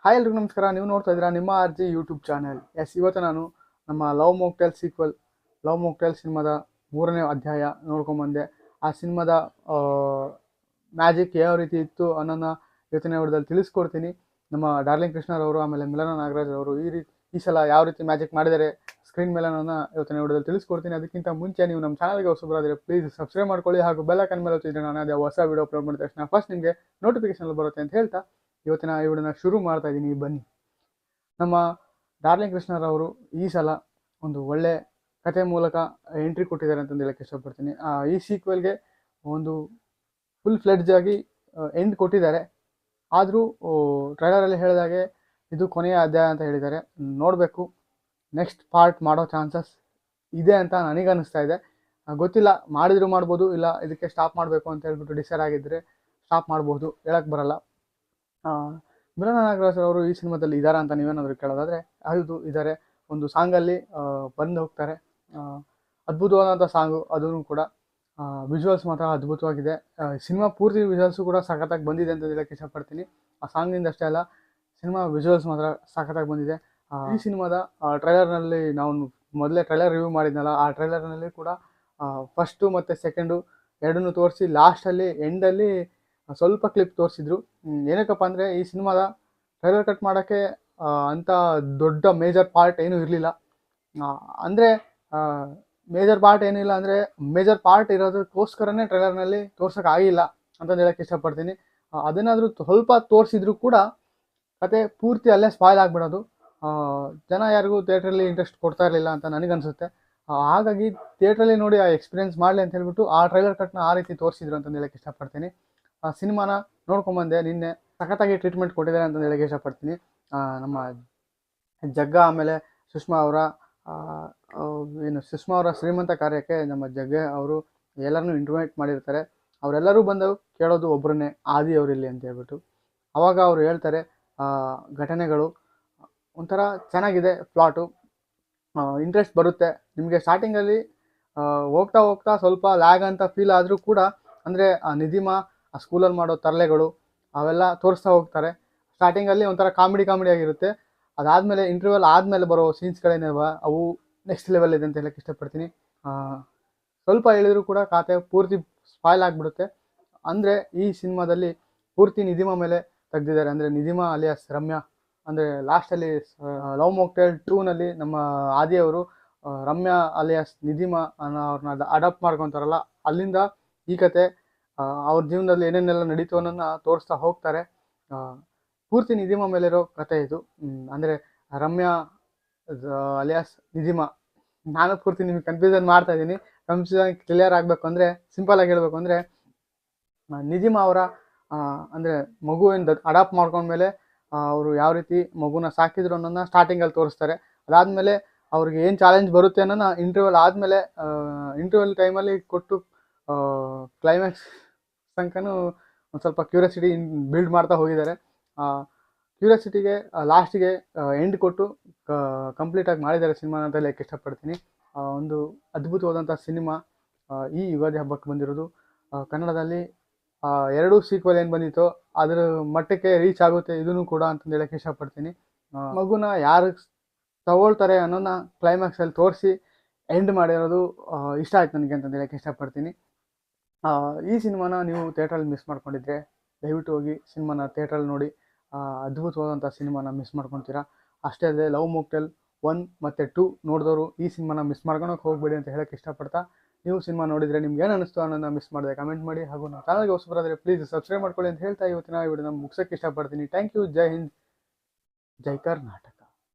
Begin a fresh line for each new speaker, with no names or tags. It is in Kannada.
ಹಾಯ್ ಎಲ್ರಿಗೂ ನಮಸ್ಕಾರ. ನೀವು ನೋಡ್ತಾ ಇದ್ದೀರಾ ನಿಮ್ಮ ಆರ್ಜಿ ಯೂಟ್ಯೂಬ್ ಚಾನೆಲ್. ಇವತ್ತು ನಾನು ನಮ್ಮ love mocktail sequel love mocktail ಸಿನಿಮಾದ 3ನೇ ಅಧ್ಯಾಯ ನೋಡ್ಕೊಂಬಂದೆ. ಆ ಸಿನಿಮಾದ ಮ್ಯಾಜಿಕ್ ಯಾವ ರೀತಿ ಇತ್ತು ಅನ್ನೋನ್ನ ಇವತ್ತಿನ ವಿಡಿಯೋದಲ್ಲಿ ತಿಳಿಸ್ಕೊಡ್ತೀನಿ. ನಮ್ಮ ಡಾರ್ಲಿಂಗ್ ಕೃಷ್ಣರವರು ಆಮೇಲೆ ಮಿಲನ ನಾಗರಾಜ್ ಅವರು ಈ ಸಲ ಯಾವ ರೀತಿ ಮ್ಯಾಜಿಕ್ ಮಾಡಿದರೆ ಸ್ಕ್ರೀನ್ ಮೇಲೆ ಅನ್ನೋನ್ನ ಇವತ್ತಿನ ವಿಡಿಯೋದಲ್ಲಿ ತಿಳಿಸ್ಕೊಡ್ತೀನಿ. ಅದಕ್ಕಿಂತ ಮುಂಚೆ ನೀವು ನಮ್ಮ ಚಾನಲ್ಗೆ ಹೊಸಬರಾದರೆ ಪ್ಲೀಸ್ ಸಬ್ಸ್ಕ್ರೈಬ್ ಮಾಡ್ಕೊಳ್ಳಿ ಹಾಗೂ ಬೆಲ್ ಐಕಾನ್ ಮೇಲೆ ಒತ್ತಿದ್ರೆ ನಾನು ಅದೇ ಹೊಸ ವಿಡಿಯೋ ಅಪ್ಲೋಡ್ ಮಾಡಿದ ತಕ್ಷಣ ಫಸ್ಟ್ ನಿಮಗೆ ನೋಟಿಫಿಕೇಶನ್ ಬರುತ್ತೆ ಅಂತ ಹೇಳ್ತಾ ಇವತ್ತಿನ ಈ ವಿಡಿಯೋನ ಶುರು ಮಾಡ್ತಾ ಇದ್ದೀನಿ. ಬನ್ನಿ. ನಮ್ಮ ಡಾರ್ಲಿಂಗ್ ಕೃಷ್ಣರವರು ಈ ಸಲ ಒಂದು ಒಳ್ಳೆ ಕತೆ ಮೂಲಕ ಎಂಟ್ರಿ ಕೊಟ್ಟಿದ್ದಾರೆ ಅಂತಂದು ಹೇಳಕ್ಕೆ ಇಷ್ಟಪಡ್ತೀನಿ. ಈ ಸೀಕ್ವೆಲ್ಗೆ ಒಂದು ಫುಲ್ ಫ್ಲೆಡ್ಜ್ ಆಗಿ ಎಂಡ್ ಕೊಟ್ಟಿದ್ದಾರೆ. ಆದರೂ ಟ್ರೈಲರಲ್ಲಿ ಹೇಳಿದಾಗೆ ಇದು ಕೊನೆಯ ಅಧ್ಯಾಯ ಅಂತ ಹೇಳಿದ್ದಾರೆ. ನೋಡಬೇಕು, ನೆಕ್ಸ್ಟ್ ಪಾರ್ಟ್ ಮಾಡೋ ಚಾನ್ಸಸ್ ಇದೆ ಅಂತ ನನಗನ್ನಿಸ್ತಾ ಇದೆ. ಗೊತ್ತಿಲ್ಲ, ಮಾಡಿದ್ರು ಮಾಡ್ಬೋದು, ಇಲ್ಲ ಇದಕ್ಕೆ ಸ್ಟಾಪ್ ಮಾಡಬೇಕು ಅಂತ ಹೇಳ್ಬಿಟ್ಟು ಡಿಸೈಡ್ ಆಗಿದ್ದರೆ ಸ್ಟಾಪ್ ಮಾಡ್ಬೋದು, ಹೇಳಕ್ಕೆ ಬರಲ್ಲ. ಮಿಲನ ನಾಗರಾಜ್ ಅವರು ಈ ಸಿನಿಮಾದಲ್ಲಿ ಇದ್ದಾರಾ ಅಂತ ನೀವೇನಾದರೂ ಕೇಳೋದಾದರೆ ಹೌದು ಇದ್ದಾರೆ. ಒಂದು ಸಾಂಗಲ್ಲಿ ಬಂದು ಹೋಗ್ತಾರೆ. ಅದ್ಭುತವಾದಂಥ ಸಾಂಗು, ಅದೂ ಕೂಡ ವಿಜುವಲ್ಸ್ ಮಾತ್ರ ಅದ್ಭುತವಾಗಿದೆ. ಸಿನಿಮಾ ಪೂರ್ತಿ ವಿಜುವಲ್ಸು ಕೂಡ ಸಖತ್ತಾಗಿ ಬಂದಿದೆ ಅಂತ ಹೇಳಕ್ಕೆ ಇಷ್ಟಪಡ್ತೀನಿ. ಆ ಸಾಂಗ್ನಿಂದ ಅಷ್ಟೇ ಅಲ್ಲ, ಸಿನಿಮಾ ವಿಜುವಲ್ಸ್ ಮಾತ್ರ ಸಖತ್ತಾಗಿ ಬಂದಿದೆ. ಈ ಸಿನಿಮಾದ ಟ್ರೈಲರ್ನಲ್ಲಿ ನಾವು ಮೊದಲೇ ಟ್ರೈಲರ್ ರಿವ್ಯೂ ಮಾಡಿದ್ನಲ್ಲ, ಆ ಟ್ರೈಲರ್ನಲ್ಲಿ ಕೂಡ ಫಸ್ಟು ಮತ್ತು ಸೆಕೆಂಡು ಎರಡನ್ನೂ ತೋರಿಸಿ ಲಾಸ್ಟಲ್ಲಿ ಎಂಡಲ್ಲಿ ಸ್ವಲ್ಪ ಕ್ಲಿಪ್ ತೋರಿಸಿದ್ರು. ಏನಕ್ಕಪ್ಪ ಅಂದರೆ ಈ ಸಿನಿಮಾದ ಟ್ರೈಲರ್ ಕಟ್ ಮಾಡೋಕ್ಕೆ ಅಂಥ ದೊಡ್ಡ ಮೇಜರ್ ಪಾರ್ಟ್ ಏನೂ ಇರಲಿಲ್ಲ. ಅಂದರೆ ಮೇಜರ್ ಪಾರ್ಟ್ ಏನಿಲ್ಲ ಅಂದರೆ ಮೇಜರ್ ಪಾರ್ಟ್ ಇರೋದಕ್ಕೋಸ್ಕರನೇ ಟ್ರೈಲರ್ನಲ್ಲಿ ತೋರ್ಸೋಕ್ಕಾಗಿಲ್ಲ ಅಂತಂದು ಹೇಳೋಕ್ಕೆ ಇಷ್ಟಪಡ್ತೀನಿ. ಅದನ್ನಾದರೂ ಸ್ವಲ್ಪ ತೋರಿಸಿದ್ರು ಕೂಡ ಕತೆ ಪೂರ್ತಿ ಅಲ್ಲೇ ಸ್ಪಾಯ್ಲ್ ಆಗಿಬಿಡೋದು. ಜನ ಯಾರಿಗೂ ಥಿಯೇಟ್ರಲ್ಲಿ ಇಂಟ್ರೆಸ್ಟ್ ಕೊಡ್ತಾ ಇರಲಿಲ್ಲ ಅಂತ ನನಗನ್ಸುತ್ತೆ. ಹಾಗಾಗಿ ಥಿಯೇಟ್ರಲ್ಲಿ ನೋಡಿ ಆ ಎಕ್ಸ್ಪೀರಿಯೆನ್ಸ್ ಮಾಡಲಿ ಅಂತ ಹೇಳ್ಬಿಟ್ಟು ಆ ಟ್ರೈಲರ್ ಕಟ್ನ ಆ ರೀತಿ ತೋರಿಸಿದ್ರು ಅಂತಂದು ಹೇಳೋಕ್ಕೆ ಇಷ್ಟಪಡ್ತೀನಿ. ಆ ಸಿನಿಮಾನ ನೋಡ್ಕೊಂಬಂದೆ, ನಿನ್ನೆ ಸಖತ್ತಾಗಿ ಟ್ರೀಟ್ಮೆಂಟ್ ಕೊಟ್ಟಿದ್ದಾರೆ ಅಂತಂದು ಹೇಳೋಕ್ಕೆ ಇಷ್ಟಪಡ್ತೀನಿ. ನಮ್ಮ ಜಗ್ಗ ಆಮೇಲೆ ಸುಷ್ಮಾ ಅವರ ಶ್ರೀಮಂತ ಕಾರ್ಯಕ್ಕೆ ನಮ್ಮ ಜಗ್ಗ ಅವರು ಎಲ್ಲರನ್ನೂ ಇನ್ವೈಟ್ ಮಾಡಿರ್ತಾರೆ. ಅವರೆಲ್ಲರೂ ಬಂದು ಕೇಳೋದು ಒಬ್ಬರನ್ನೇ, ಆದಿ ಅವರಿಲ್ಲಿ ಅಂತ ಹೇಳ್ಬಿಟ್ಟು. ಆವಾಗ ಅವರು ಹೇಳ್ತಾರೆ ಘಟನೆಗಳು ಒಂಥರ ಚೆನ್ನಾಗಿದೆ, ಪ್ಲಾಟು ಇಂಟ್ರೆಸ್ಟ್ ಬರುತ್ತೆ ನಿಮಗೆ. ಸ್ಟಾರ್ಟಿಂಗಲ್ಲಿ ಹೋಗ್ತಾ ಹೋಗ್ತಾ ಸ್ವಲ್ಪ ಲ್ಯಾಗ್ ಅಂತ ಫೀಲ್ ಆದರೂ ಕೂಡ, ಅಂದರೆ ನಿಧಿಮಾ ಆ ಸ್ಕೂಲಲ್ಲಿ ಮಾಡೋ ತರಲೆಗಳು ಅವೆಲ್ಲ ತೋರಿಸ್ತಾ ಹೋಗ್ತಾರೆ. ಸ್ಟಾರ್ಟಿಂಗಲ್ಲಿ ಒಂಥರ ಕಾಮಿಡಿ ಆಗಿರುತ್ತೆ. ಅದಾದಮೇಲೆ ಇಂಟರ್ವಲ್ ಆದಮೇಲೆ ಬರೋ ಸೀನ್ಸ್ಗಳೇನಿವ ಅವು ನೆಕ್ಸ್ಟ್ ಲೆವೆಲ್ ಇದೆ ಅಂತ ಹೇಳಕ್ಕೆ ಇಷ್ಟಪಡ್ತೀನಿ. ಸ್ವಲ್ಪ ಹೇಳಿದ್ರು ಕೂಡ ಕತೆ ಪೂರ್ತಿ ಸ್ಪಾಯ್ಲ್ ಆಗಿಬಿಡುತ್ತೆ. ಅಂದರೆ ಈ ಸಿನಿಮಾದಲ್ಲಿ ಪೂರ್ತಿ ನಿಧಿಮಾ ಮೇಲೆ ತೆಗೆದಿದ್ದಾರೆ. ಅಂದರೆ ನಿಧಿಮಾ ಅಲಿಯಾಸ್ ರಮ್ಯಾ, ಅಂದರೆ ಲಾಸ್ಟಲ್ಲಿ ಲವ್ ಮೊಕ್ಟೇಲ್ 2ನಲ್ಲಿ ನಮ್ಮ ಆದಿಯವರು ರಮ್ಯಾ ಅಲಿಯಾಸ್ ನಿಧಿಮಾ ಅವ್ರನ್ನ ಅಡಾಪ್ಟ್ ಮಾಡ್ಕೊತಾರಲ್ಲ, ಅಲ್ಲಿಂದ ಈ ಕತೆ ಅವ್ರ ಜೀವನದಲ್ಲಿ ಏನೇನೆಲ್ಲ ನಡೀತು ಅನ್ನೋದನ್ನ ತೋರಿಸ್ತಾ ಹೋಗ್ತಾರೆ. ಪೂರ್ತಿ ನಿಧಿಮಾ ಮೇಲಿರೋ ಕತೆ ಇದು. ಅಂದರೆ ರಮ್ಯಾ ಅಲಿಯಾಸ್ ನಿಧಿಮಾ, ನಾನು ಪೂರ್ತಿ ನಿಮಗೆ ಕನ್ಫ್ಯೂಷನ್ ಮಾಡ್ತಾ ಇದ್ದೀನಿ. ಕನ್ಫ್ಯೂಷನ್ ಕ್ಲಿಯರ್ ಆಗಬೇಕು ಅಂದರೆ ಸಿಂಪಲಾಗಿ ಹೇಳಬೇಕು ಅಂದರೆ, ನಿಧಿಮಾ ಅವರ ಅಂದರೆ ಮಗುವಿಂದ ಅಡಾಪ್ಟ್ ಮಾಡ್ಕೊಂಡ್ಮೇಲೆ ಅವರು ಯಾವ ರೀತಿ ಮಗುನ ಸಾಕಿದ್ರು ಅನ್ನೋದನ್ನ ಸ್ಟಾರ್ಟಿಂಗಲ್ಲಿ ತೋರಿಸ್ತಾರೆ. ಅದಾದಮೇಲೆ ಅವ್ರಿಗೆ ಏನು ಚಾಲೆಂಜ್ ಬರುತ್ತೆ ಅನ್ನೋದನ್ನ ಇಂಟರ್ವಲ್ ಟೈಮಲ್ಲಿ ಕೊಟ್ಟು ಕ್ಲೈಮ್ಯಾಕ್ಸ್ ತನಕನೂ ಒಂದು ಸ್ವಲ್ಪ ಕ್ಯೂರಿಯಾಸಿಟಿ ಬಿಲ್ಡ್ ಮಾಡ್ತಾ ಹೋಗಿದ್ದಾರೆ. ಕ್ಯೂರಿಯಾಸಿಟಿಗೆ ಲಾಸ್ಟಿಗೆ ಎಂಡ್ ಕೊಟ್ಟು ಕಂಪ್ಲೀಟಾಗಿ ಮಾಡಿದ್ದಾರೆ ಸಿನಿಮಾನ ಅಂತ ಹೇಳಕ್ಕೆ ಇಷ್ಟಪಡ್ತೀನಿ. ಒಂದು ಅದ್ಭುತವಾದಂಥ ಸಿನಿಮಾ ಈ ಯುಗಾದಿ ಹಬ್ಬಕ್ಕೆ ಬಂದಿರೋದು. ಕನ್ನಡದಲ್ಲಿ 2 ಸೀಕ್ವೆಲ್ ಏನು ಬಂದಿತ್ತೋ ಅದರ ಮಟ್ಟಕ್ಕೆ ರೀಚ್ ಆಗುತ್ತೆ ಇದನ್ನು ಕೂಡ ಅಂತಂದು ಹೇಳಕ್ಕೆ ಇಷ್ಟಪಡ್ತೀನಿ. ಮಗುನ ಯಾರು ತಗೊಳ್ತಾರೆ ಅನ್ನೋದನ್ನ ಕ್ಲೈಮ್ಯಾಕ್ಸಲ್ಲಿ ತೋರಿಸಿ ಎಂಡ್ ಮಾಡಿರೋದು ಇಷ್ಟ ಆಯ್ತು ನನಗೆ ಅಂತಂದು ಹೇಳಕ್ಕೆ ಇಷ್ಟಪಡ್ತೀನಿ. ಈ ಸಿನಿಮಾನ ನೀವು ಥಿಯೇಟ್ರಲ್ಲಿ ಮಿಸ್ ಮಾಡ್ಕೊಂಡಿದ್ರೆ ದಯವಿಟ್ಟು ಹೋಗಿ ಸಿನಿಮಾನ ಥಿಯೇಟ್ರಲ್ಲಿ ನೋಡಿ. ಅದ್ಭುತವಾದಂಥ ಸಿನಿಮಾನ ಮಿಸ್ ಮಾಡ್ಕೊತೀರಾ. ಅಷ್ಟೇ ಅಲ್ಲದೆ ಲವ್ ಮೊಕ್ಟೇಲ್ 1 ಮತ್ತು 2 ನೋಡಿದವರು ಈ ಸಿನಿಮಾನ ಮಿಸ್ ಮಾಡ್ಕೊಳಕ್ಕೆ ಹೋಗಬೇಡಿ ಅಂತ ಹೇಳಕ್ಕೆ ಇಷ್ಟಪಡ್ತಾ, ನೀವು ಸಿನಿಮಾ ನೋಡಿದರೆ ನಿಮ್ಗೆ ಏನು ಅನ್ನಿಸ್ತು ಅನ್ನೋದನ್ನ ಮಿಸ್ ಮಾಡಿದೆ ಕಮೆಂಟ್ ಮಾಡಿ. ಹಾಗೂ ನಮ್ಮ ಚಾನಲ್ಗೆ ಹೊಸಬರಾದರೆ ಪ್ಲೀಸ್ ಸಬ್ಸ್ಕ್ರೈಬ್ ಮಾಡ್ಕೊಳ್ಳಿ ಅಂತ ಹೇಳ್ತಾ ಇವತ್ತಿನ ವಿಡಿಯೋನ ಮುಗಿಸೋಕ್ಕೆ ಇಷ್ಟಪಡ್ತೀನಿ. Thank you. ಜೈ ಹಿಂದ್, ಜೈ ಕರ್ನಾಟಕ.